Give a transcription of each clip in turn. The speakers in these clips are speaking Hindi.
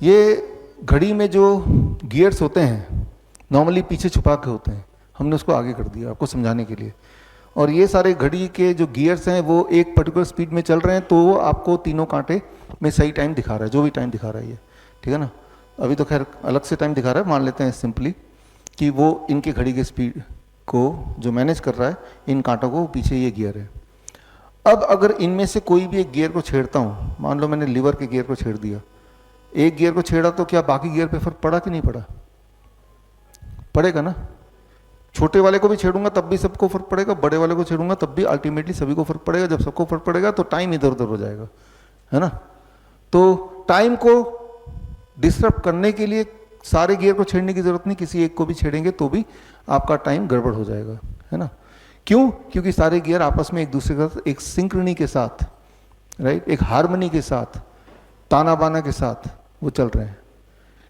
ये घड़ी में जो गियर्स होते हैं नॉर्मली पीछे छुपा के होते हैं, हमने उसको आगे कर दिया आपको समझाने के लिए। और ये सारे घड़ी के जो गियर्स हैं वो एक पर्टिकुलर स्पीड में चल रहे हैं, तो वो आपको तीनों कांटे में सही टाइम दिखा रहा है, जो भी टाइम दिखा रहा है ये, ठीक है ना। अभी तो खैर अलग से टाइम दिखा रहा है, मान लेते हैं सिंपली कि वो इनके घड़ी के स्पीड को जो मैनेज कर रहा है, इन कांटों को पीछे ये गियर है। अब अगर इनमें से कोई भी एक गियर को छेड़ता हूँ, मान लो मैंने लीवर के गियर को छेड़ दिया, एक गियर को छेड़ा तो क्या बाकी गियर पे फर्क पड़ा कि नहीं पड़ा? पड़ेगा ना। छोटे वाले को भी छेड़ूंगा तब भी सबको फर्क पड़ेगा, बड़े वाले को छेड़ूंगा तब भी अल्टीमेटली सभी को फर्क पड़ेगा। जब सबको फर्क पड़ेगा तो टाइम इधर उधर हो जाएगा, है ना। तो टाइम को डिस्टर्ब करने के लिए सारे गियर को छेड़ने की जरूरत नहीं, किसी एक को भी छेड़ेंगे तो भी आपका टाइम गड़बड़ हो जाएगा, है ना। क्यों? क्योंकि सारे गियर आपस में एक दूसरे के साथ एक सिंक्रोनी के साथ, राइट, एक हार्मनी के साथ, ताना बाना के साथ वो चल रहे हैं।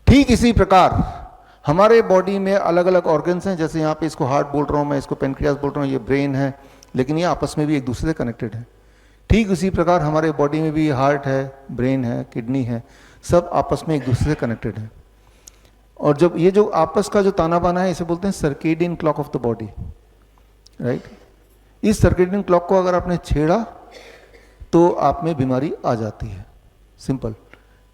ठीक इसी प्रकार हमारे बॉडी में अलग अलग ऑर्गन्स हैं, जैसे यहाँ पे इसको हार्ट बोल रहा हूँ मैं, इसको पेनक्रियास बोल रहा हूँ, ये ब्रेन है, लेकिन ये आपस में भी एक दूसरे से कनेक्टेड है। ठीक उसी प्रकार हमारे बॉडी में भी हार्ट है, ब्रेन है, किडनी है, सब आपस में एक दूसरे से कनेक्टेड है। और जब ये जो आपस का जो ताना बाना है, इसे बोलते हैं circadian clock of the body, right. इस सर्केडियन क्लॉक को अगर आपने छेड़ा तो आप में बीमारी आ जाती है, सिंपल।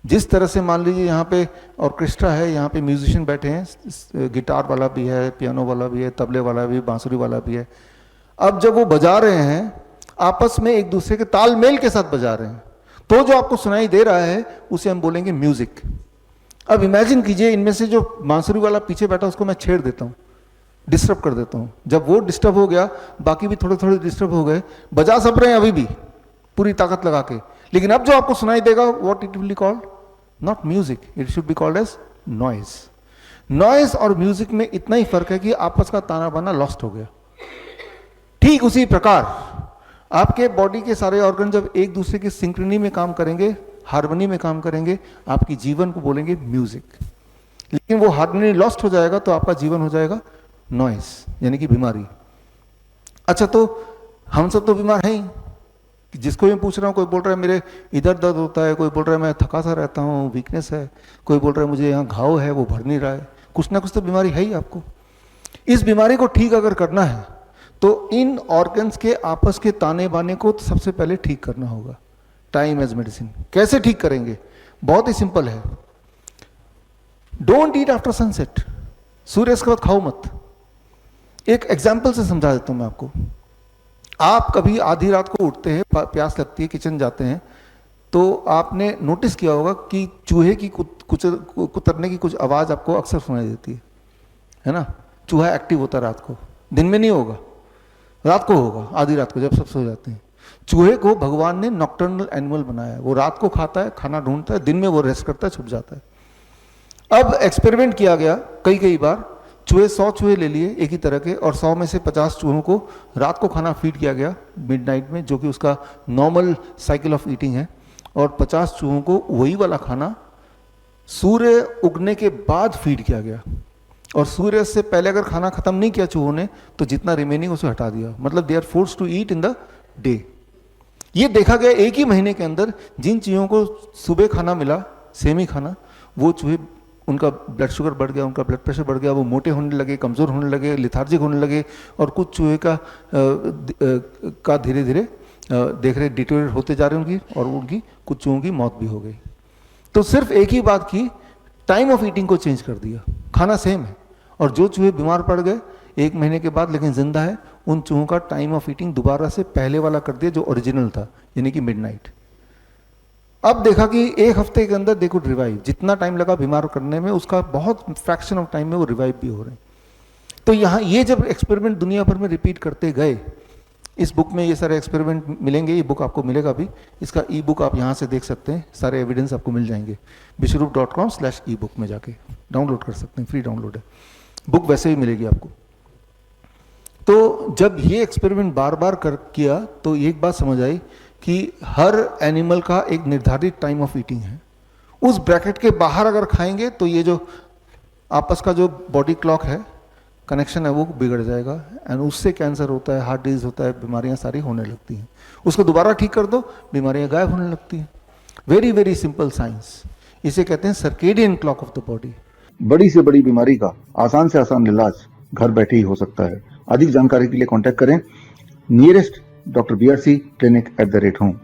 जिस तरह से मान लीजिए यहाँ पे ऑर्केस्ट्रा है, यहाँ पे म्यूजिशियन बैठे हैं, गिटार वाला भी है, पियानो वाला भी है, तबले वाला भी, बांसुरी वाला भी है। अब जब वो बजा रहे हैं आपस में एक दूसरे के तालमेल के साथ बजा रहे हैं, तो जो आपको सुनाई दे रहा है उसे हम बोलेंगे म्यूजिक। अब इमेजिन कीजिए इनमें से जो बांसुरी वाला पीछे बैठा उसको मैं छेड़ देता हूँ, डिस्टर्ब कर देता हूँ। जब वो डिस्टर्ब हो गया बाकी भी थोड़े थोड़े डिस्टर्ब हो गए, बजा सब रहे हैं अभी भी पूरी ताकत लगा के, लेकिन अब जो आपको सुनाई देगा what it will be called? Not music, it should be called as noise. Noise और म्यूजिक में इतना ही फर्क है कि आपस का ताना बाना लॉस्ट हो गया। ठीक उसी प्रकार आपके बॉडी के सारे ऑर्गन जब एक दूसरे की सिंक्रोनी में काम करेंगे, हार्मनी में काम करेंगे, आपकी जीवन को बोलेंगे म्यूजिक। लेकिन वो हार्मनी लॉस्ट हो जाएगा तो आपका जीवन हो जाएगा नॉइज, यानी कि बीमारी। अच्छा, तो हम सब तो बीमार हैं ही। जिसको मैं पूछ रहा हूँ, कोई बोल रहा है मेरे इधर दर्द होता है, कोई बोल रहा है मैं थका सा रहता हूँ, वीकनेस है, कोई बोल रहा है मुझे यहाँ घाव है वो भर नहीं रहा है। कुछ ना कुछ तो बीमारी है ही आपको। इस बीमारी को ठीक अगर करना है तो इन ऑर्गन्स के आपस के ताने बाने को तो सबसे पहले ठीक करना होगा, टाइम एज मेडिसिन। कैसे ठीक करेंगे? बहुत ही सिंपल है। डोंट ईट आफ्टर सनसेट, सूर्यास्त के बाद खाओ मत। एक एग्जाम्पल से समझा देता हूं मैं आपको। आप कभी आधी रात को उठते हैं, प्यास लगती है, किचन जाते हैं, तो आपने नोटिस किया होगा कि चूहे की कुतरने की कुछ आवाज़ आपको अक्सर सुनाई देती है ना। चूहा एक्टिव होता है रात को, दिन में नहीं होगा, रात को होगा, आधी रात को जब सब सो जाते हैं। चूहे को भगवान ने नॉक्टर्नल एनिमल बनाया है, वो रात को खाता है, खाना ढूंढता है, दिन में वो रेस्ट करता है, छुप जाता है। अब एक्सपेरिमेंट किया गया कई बार, चूहे 100 चूहे ले लिए एक ही तरह के, और 100 में से 50 चूहों को रात को खाना फीड किया गया मिडनाइट में, जो कि उसका नॉर्मल साइकिल ऑफ ईटिंग है, और 50 चूहों को वही वाला खाना सूर्य उगने के बाद फीड किया गया। और सूर्य से पहले अगर खाना खत्म नहीं किया चूहों ने तो जितना रिमेनिंग उसे हटा दिया, मतलब they are forced to eat in the day. ये देखा गया एक ही महीने के अंदर जिन चूहों को सुबह खाना मिला, सेम ही खाना, वो चूहे उनका ब्लड शुगर बढ़ गया, उनका ब्लड प्रेशर बढ़ गया, वो मोटे होने लगे, कमज़ोर होने लगे, लिथार्जिक होने लगे, और कुछ चूहे का धीरे धीरे देख रहे डिटोरेट होते जा रहे उनकी, और उनकी कुछ चूहों की मौत भी हो गई। तो सिर्फ एक ही बात की, टाइम ऑफ ईटिंग को चेंज कर दिया, खाना सेम है, और जो चूहे बीमार पड़ गए 1 महीने के बाद लेकिन जिंदा है, उन चूहों का टाइम ऑफ ईटिंग दोबारा से पहले वाला कर दिया जो ओरिजिनल था, यानी कि मिडनाइट। अब देखा कि 1 हफ्ते के अंदर देखो रिवाइव, जितना टाइम लगा बीमार करने में उसका बहुत फ्रैक्शन ऑफ टाइम में वो रिवाइव भी हो रहे हैं। तो यहाँ ये जब एक्सपेरिमेंट दुनिया भर में रिपीट करते गए, इस बुक में ये सारे एक्सपेरिमेंट मिलेंगे, ये बुक आपको मिलेगा भी, इसका ई बुक आप यहाँ से देख सकते हैं, सारे एविडेंस आपको मिल जाएंगे, bishrup.com/ebook में जाके डाउनलोड कर सकते हैं, फ्री डाउनलोड है, बुक वैसे ही मिलेगी आपको। तो जब ये एक्सपेरिमेंट बार बार किया तो एक बात समझ आई कि हर एनिमल का एक निर्धारित टाइम ऑफ ईटिंग है। उस ब्रैकेट के बाहर अगर खाएंगे तो ये जो आपस का जो बॉडी क्लॉक है, कनेक्शन है, वो बिगड़ जाएगा, एंड उससे कैंसर होता है, हार्ट डिजीज होता है, बीमारियां सारी होने लगती हैं। उसको दोबारा ठीक कर दो, बीमारियां गायब होने लगती हैं। Very very simple science. इसे कहते हैं circadian clock of the body. बड़ी से बड़ी बीमारी का आसान से आसान इलाज घर बैठे ही हो सकता है। अधिक जानकारी के लिए कांटेक्ट करें नियरेस्ट डॉक्टर BRC clinic@home।